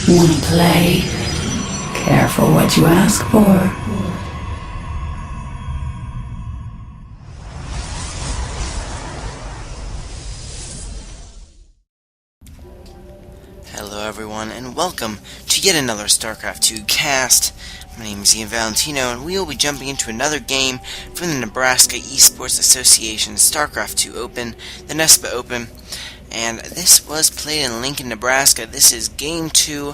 Wanna play? Careful what you ask for. Hello everyone, and welcome to yet another StarCraft 2 cast. My name is Ian Valentino, and we will be jumping into another game from the Nebraska Esports Association StarCraft 2 Open, the NESPA Open, and this was played in Lincoln, Nebraska. This is Game 2,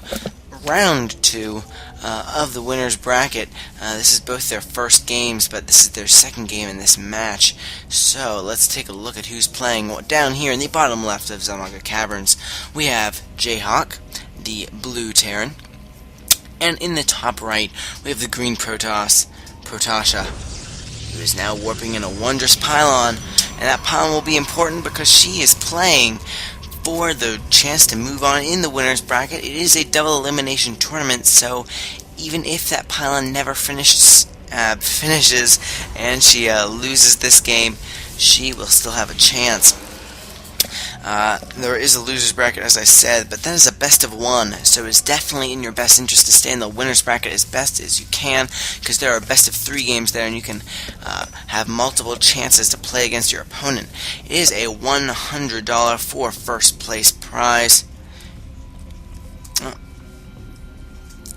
Round 2 of the winner's bracket. This is both their first games, but this is their second game in this match. So let's take a look at who's playing. Down here in the bottom left of Zamaga Caverns, we have Jayhawk, the blue Terran, and in the top right, we have the green Protasha, who is now warping in a wondrous pylon, and that pylon will be important because she is playing for the chance to move on in the winner's bracket. It is a double elimination tournament, so even if that pylon never finishes and she loses this game, she will still have a chance. There is a loser's bracket, as I said, but that is a best of one, so it's definitely in your best interest to stay in the winner's bracket as best as you can, because there are best of 3 games there, and you can have multiple chances to play against your opponent. It is a $100 for first place prize.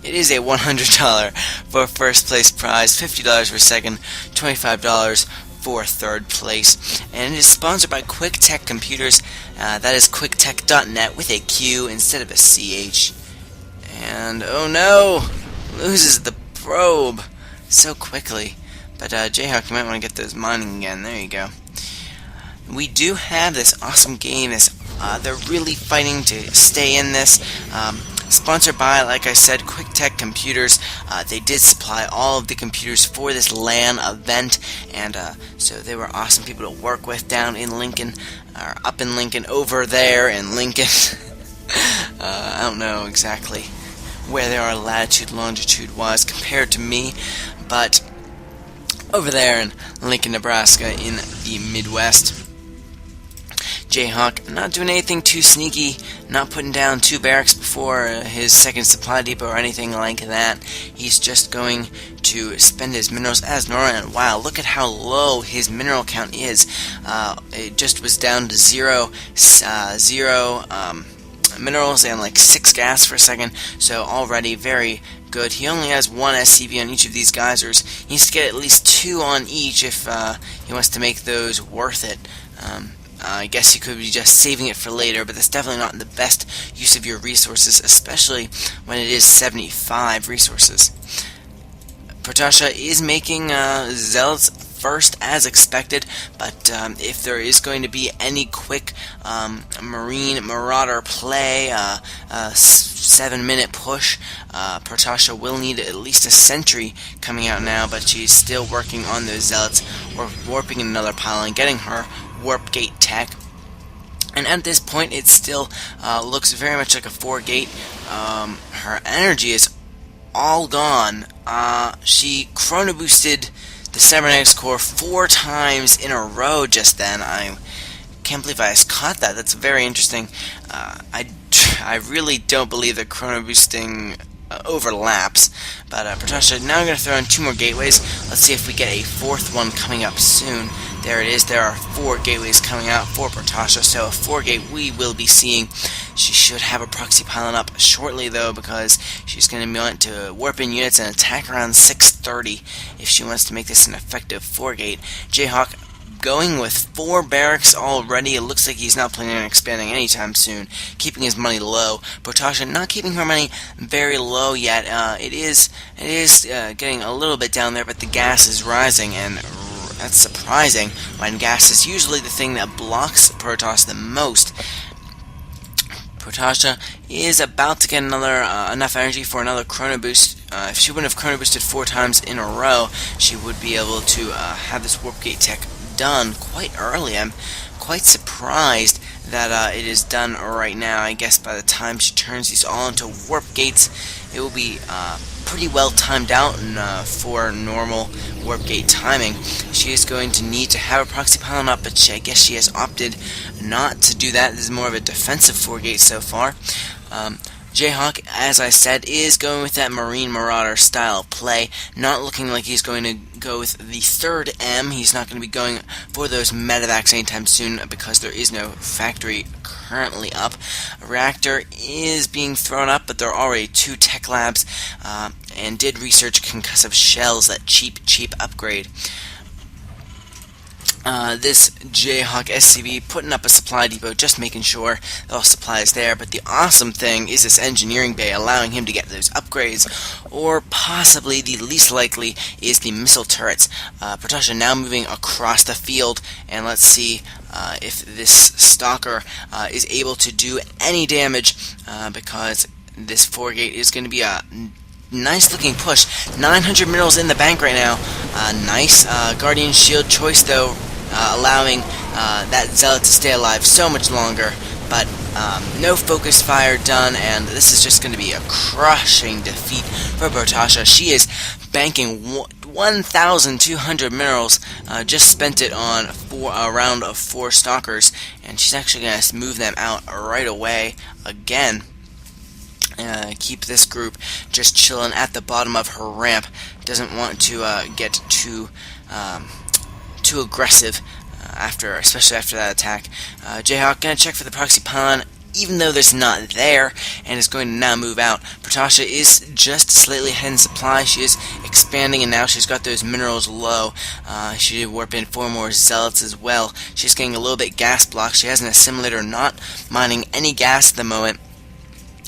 It is a $100 for first place prize, $50 for second, $25 for third place, and it is sponsored by Quick Tech Computers. That is quicktech.net with a Q instead of a CH. And oh no, loses the probe so quickly. But Jayhawk, you might want to get those mining again. There you go. We do have this awesome game. They're really fighting to stay in this. Sponsored by, like I said, Quick Tech Computers. They did supply all of the computers for this LAN event, and so they were awesome people to work with down in Lincoln, or up in Lincoln, over there in Lincoln. I don't know exactly where they are latitude, longitude-wise compared to me, but over there in Lincoln, Nebraska, in the Midwest. Jayhawk not doing anything too sneaky, not putting down 2 barracks before his second supply depot or anything like that. He's just going to spend his minerals as normal, and wow, look at how low his mineral count is. It just was down to zero minerals and like 6 gas for a second, so already very good. He only has 1 SCV on each of these geysers. He needs to get at least 2 on each if he wants to make those worth it. I guess you could be just saving it for later, but that's definitely not the best use of your resources, especially when it is 75 resources. Protasha is making Zealots first as expected, but if there is going to be any quick Marine Marauder play, 7-minute push, Protasha will need at least a sentry coming out now, but she's still working on those Zealots, or warping in another pylon, getting her warp gate tech, and at this point it still looks very much like a 4-gate. Her energy is all gone. She chrono boosted the cybernetics core 4 times in a row just then. I can't believe I caught that. That's very interesting. I really don't believe that chrono boosting overlaps, but Protasha now going to throw in 2 more gateways. Let's see if we get a 4th one coming up soon. There it is. There are 4 gateways coming out for Protasha, so a 4-gate we will be seeing. She should have a proxy pylon up shortly, though, because she's going to want to warp in units and attack around 6:30 if she wants to make this an effective 4-gate. Jayhawk going with 4 barracks already. It looks like he's not planning on expanding anytime soon, keeping his money low. Protasha not keeping her money very low yet. It is getting a little bit down there, but the gas is rising, and that's surprising when gas is usually the thing that blocks Protoss the most. Protasha is about to get another enough energy for another chrono boost. If she wouldn't have chrono boosted 4 times in a row, she would be able to have this warp gate tech done quite early. I'm quite surprised that it is done right now. I guess by the time she turns these all into warp gates, it will be pretty well timed out for normal warp gate timing. She is going to need to have a proxy pylon up, but I guess she has opted not to do that. This is more of a defensive 4-gate so far. Jayhawk, as I said, is going with that Marine Marauder style of play, not looking like he's going to go with the third M. He's not going to be going for those medevacs anytime soon because there is no factory currently up. A reactor is being thrown up, but there are already 2 tech labs, and did research concussive shells, that cheap upgrade. This Jayhawk SCV putting up a supply depot, just making sure that all supply is there. But the awesome thing is this engineering bay allowing him to get those upgrades, or possibly the least likely is the missile turrets. Protasha now moving across the field, and let's see if this stalker is able to do any damage, because this 4-gate is going to be a nice looking push. 900 minerals in the bank right now. Nice Guardian Shield choice though, allowing that Zealot to stay alive so much longer. But no focus fire done, and this is just going to be a crushing defeat for Protasha. She is banking 1,200 minerals, just spent it on a round of 4 stalkers, and she's actually going to move them out right away again. Keep this group just chilling at the bottom of her ramp. Doesn't want to get too aggressive especially after that attack. Jayhawk gonna check for the proxy pylon, even though there's not there, and is going to now move out. Protasha is just slightly ahead in supply. She is expanding, and now she's got those minerals low. She did warp in 4 more zealots as well. She's getting a little bit gas blocked. She has an assimilator, not mining any gas at the moment,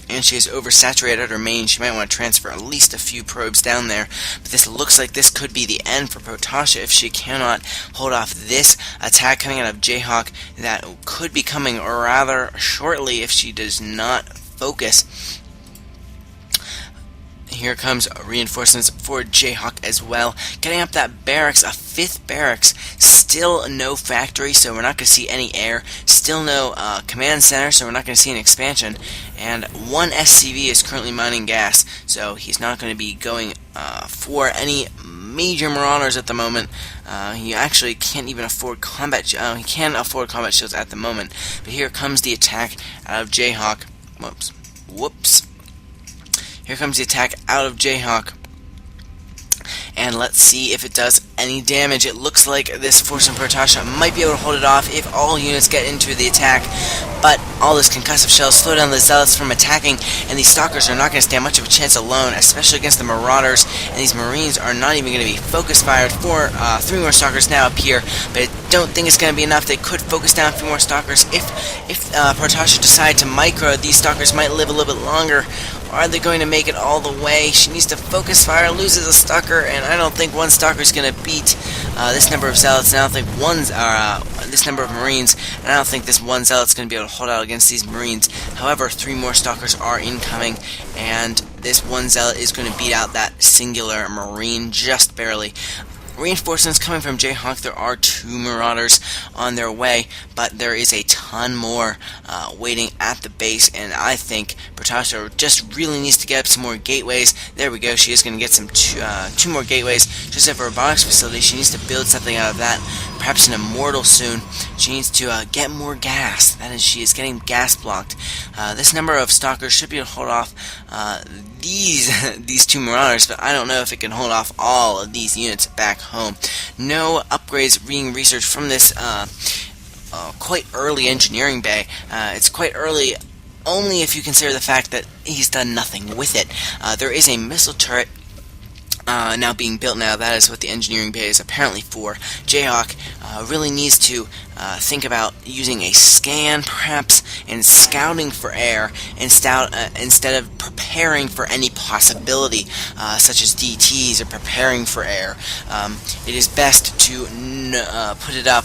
and she is oversaturated her main. She might want to transfer at least a few probes down there, but this looks like this could be the end for Protasha if she cannot hold off this attack coming out of Jayhawk that could be coming rather shortly if she does not focus. Here comes reinforcements for Jayhawk as well. Getting up that barracks, a 5th barracks. Still no factory, so we're not going to see any air. Still no command center, so we're not going to see an expansion. And 1 SCV is currently mining gas, so he's not going to be going for any major marauders at the moment. He actually can't even afford combat. He can afford combat shields at the moment. But here comes the attack out of Jayhawk. Whoops. Here comes the attack out of Jayhawk, and let's see if it does any damage. It looks like this force from Protasha might be able to hold it off if all units get into the attack, but all this concussive shells slow down the zealots from attacking, and these stalkers are not going to stand much of a chance alone, especially against the marauders, and these marines are not even going to be focus fired. 3 more stalkers now up here, but I don't think it's going to be enough. They could focus down a few more stalkers. If Protasha decide to micro, these stalkers might live a little bit longer. Are they going to make it all the way? She needs to focus fire, loses a stalker, and I don't think 1 stalker is going to beat this number of zealots. And I don't think this number of marines, and I don't think this 1 zealot is going to be able to hold out against these marines. However, 3 more stalkers are incoming, and this 1 zealot is going to beat out that singular marine just barely. Reinforcements coming from Jayhawk. There are 2 marauders on their way, but there is a ton more waiting at the base, and I think Protasha just really needs to get up some more gateways. There we go. She is going to get some 2 more gateways just at her robotics facility. She needs to build something out of that, perhaps an immortal soon. She needs to get more gas. That is, she is getting gas blocked. This number of stalkers should be able to hold off these 2 marauders, but I don't know if it can hold off all of these units back home. No upgrades being researched from this quite early engineering bay. It's quite early only if you consider the fact that he's done nothing with it. There is a missile turret now being built now. That is what the engineering bay is apparently for. Jayhawk really needs to think about using a scan, perhaps, and scouting for air instead of preparing for any possibility, such as DTs or preparing for air. It is best to put it up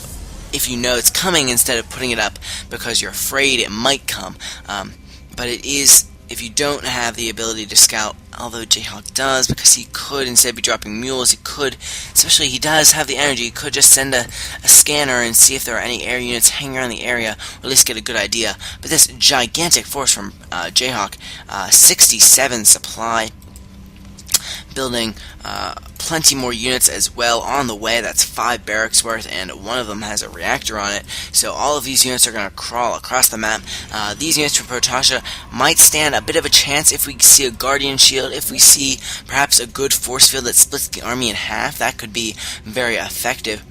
if you know it's coming instead of putting it up because you're afraid it might come. But it is, if you don't have the ability to scout, although Jayhawk does, because he could instead be dropping mules, he could, especially he does have the energy, he could just send a scanner and see if there are any air units hanging around the area, or at least get a good idea. But this gigantic force from Jayhawk, 67 supply, building plenty more units as well on the way. That's 5 barracks worth, and one of them has a reactor on it. So all of these units are going to crawl across the map. These units from Protasha might stand a bit of a chance if we see a Guardian Shield, if we see perhaps a good force field that splits the army in half. That could be very effective.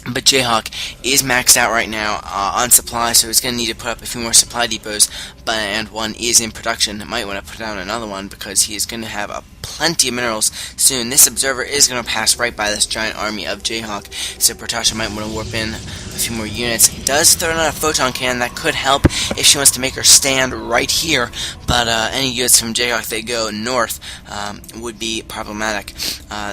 But Jayhawk is maxed out right now on supply, so he's going to need to put up a few more supply depots, and one is in production. Might want to put down another one because he is going to have plenty of minerals soon. This observer is going to pass right by this giant army of Jayhawk, so Protasha might want to warp in a few more units. He does throw in a photon cannon that could help if she wants to make her stand right here, but any units from Jayhawk that go north would be problematic.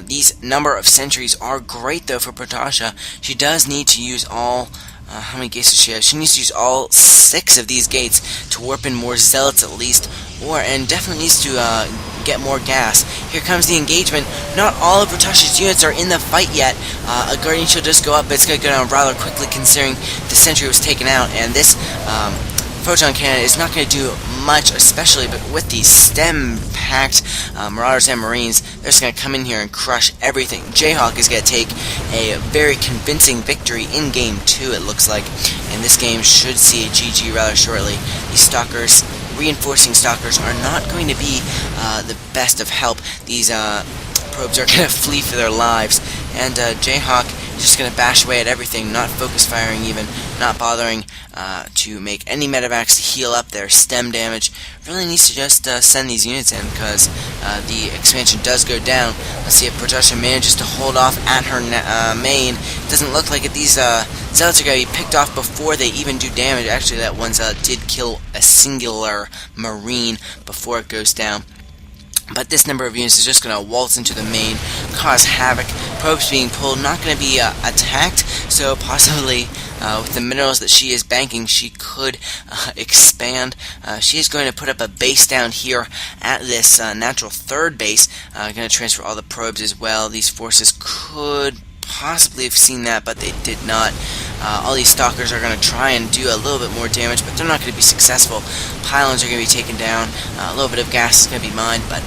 These number of sentries are great though for Protasha. She does need to use all how many gates does she have? She needs to use all 6 of these gates to warp in more zealots at least, and definitely needs to get more gas. Here comes the engagement. Not all of Protasha's units are in the fight yet. A Guardian Shield does go up, but it's going to go down rather quickly considering the sentry was taken out, and this photon cannon is not going to do much, especially but with these stem-packed Marauders and Marines. They're just going to come in here and crush everything. Jayhawk is going to take a very convincing victory in Game 2, it looks like, and this game should see a GG rather shortly. These Stalkers, reinforcing Stalkers, are not going to be the best of help. These probes are going to flee for their lives, and Jayhawk is just going to bash away at everything, not focus firing even, not bothering to make any medevacs to heal up their stem damage. Really needs to just send these units in because the expansion does go down. Let's see if Protasha manages to hold off at her main. It doesn't look like it. These zealots are going to be picked off before they even do damage. Actually, that one zealot did kill a singular Marine before it goes down. But this number of units is just going to waltz into the main, cause havoc. Probes being pulled, not going to be attacked, so possibly with the minerals that she is banking, she could expand. She is going to put up a base down here at this natural third base. Going to transfer all the probes as well. These forces could possibly have seen that, but they did not. All these Stalkers are going to try and do a little bit more damage, but they're not going to be successful. Pylons are going to be taken down. A little bit of gas is going to be mined, but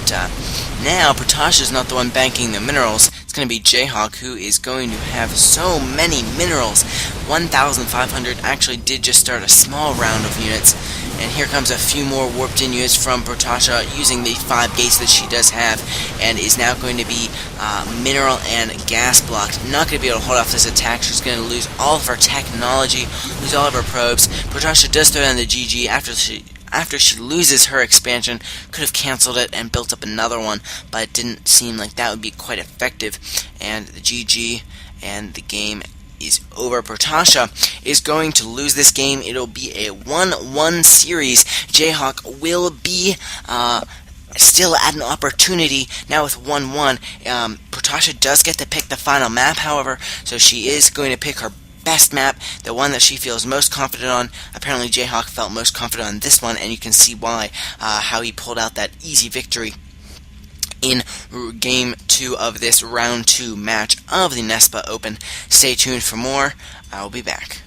now Protasha is not the one banking the minerals. It's going to be Jayhawk, who is going to have so many minerals. 1,500 actually did just start a small round of units. And here comes a few more warped in units from Protasha using the 5 gates that she does have, and is now going to be mineral and gas blocked. Not going to be able to hold off this attack. She's going to lose all of her technology, lose all of her probes. Protasha does throw down the GG after she loses her expansion. Could have cancelled it and built up another one, but it didn't seem like that would be quite effective. And the GG, and the game is over. Protasha is going to lose this game. It'll be a 1-1 series. Jayhawk will be still at an opportunity now with 1-1. Protasha does get to pick the final map, however, so she is going to pick her best map, the one that she feels most confident on. Apparently Jayhawk felt most confident on this one, and you can see why, how he pulled out that easy victory in Game 2 of this Round 2 match of the Nespa Open. Stay tuned for more. I will be back.